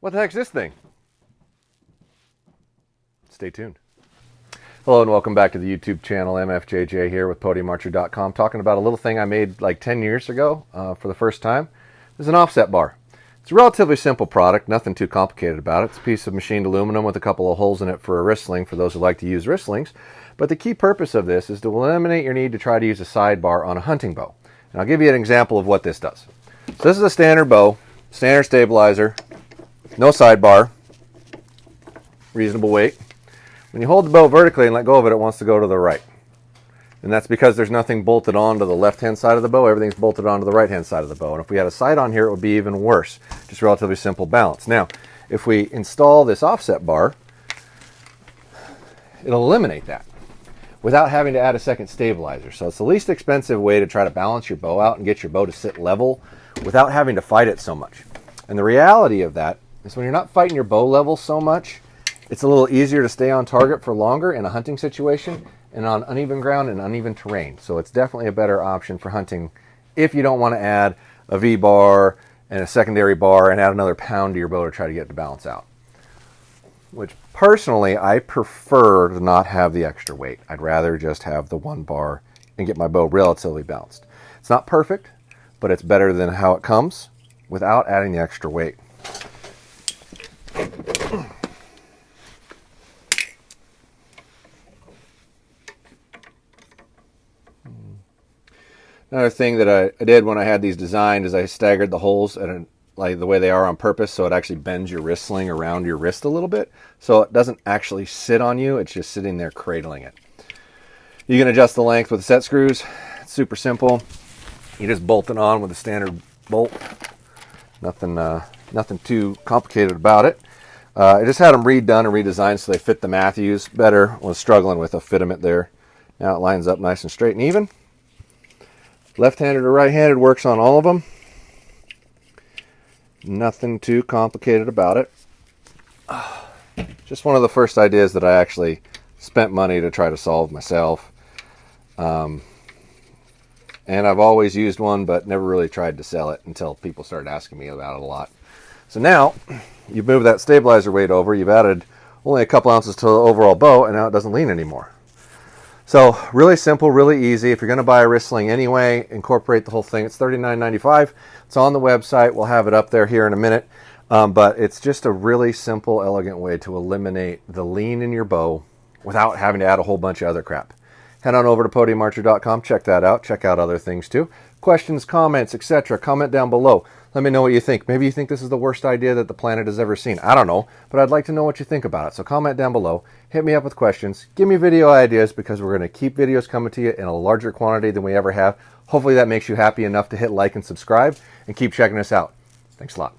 What the heck's this thing? Stay tuned. Hello and welcome back to the YouTube channel. MFJJ here with podiumarcher.com, talking about a little thing I made like 10 years ago for the first time. This is an offset bar. It's a relatively simple product, nothing too complicated about it. It's a piece of machined aluminum with a couple of holes in it for a wrist sling for those who like to use wrist slings. But the key purpose of this is to eliminate your need to try to use a sidebar on a hunting bow. And I'll give you an example of what this does. So this is a standard bow, standard stabilizer, no sidebar, reasonable weight. When you hold the bow vertically and let go of it, it wants to go to the right. And that's because there's nothing bolted onto the left-hand side of the bow. Everything's bolted onto the right-hand side of the bow. And if we had a sight on here, it would be even worse. Just relatively simple balance. Now, if we install this offset bar, it'll eliminate that without having to add a second stabilizer. So it's the least expensive way to try to balance your bow out and get your bow to sit level without having to fight it so much. And the reality of that is when you're not fighting your bow level so much, it's a little easier to stay on target for longer in a hunting situation and on uneven ground and uneven terrain. So it's definitely a better option for hunting if you don't want to add a V-bar and a secondary bar and add another pound to your bow to try to get it to balance out. Which personally, I prefer to not have the extra weight. I'd rather just have the one bar and get my bow relatively balanced. It's not perfect, but it's better than how it comes without adding the extra weight. Another thing that I did when I had these designed is I staggered the holes at like the way they are on purpose, so it actually bends your wrist sling around your wrist a little bit, so it doesn't actually sit on you. It's just sitting there cradling it. You can adjust the length with the set screws. It's super simple. You just bolt it on with a standard bolt. Nothing too complicated about it. I just had them redone and redesigned so they fit the Matthews better. I was struggling with a fitment there. Now it lines up nice and straight and even. Left-handed or right-handed works on all of them. Nothing too complicated about it. Just one of the first ideas that I actually spent money to try to solve myself. And I've always used one, but never really tried to sell it until people started asking me about it a lot. So now, you've moved that stabilizer weight over, you've added only a couple ounces to the overall bow, and now it doesn't lean anymore. So, really simple, really easy. If you're going to buy a wrist sling anyway, incorporate the whole thing. It's $39.95. It's on the website. We'll have it up there here in a minute. But it's just a really simple, elegant way to eliminate the lean in your bow without having to add a whole bunch of other crap. Head on over to podiumarcher.com. Check that out. Check out other things too. Questions, comments, etc. Comment down below. Let me know what you think. Maybe you think this is the worst idea that the planet has ever seen. I don't know, but I'd like to know what you think about it. So comment down below. Hit me up with questions. Give me video ideas because we're going to keep videos coming to you in a larger quantity than we ever have. Hopefully that makes you happy enough to hit like and subscribe and keep checking us out. Thanks a lot.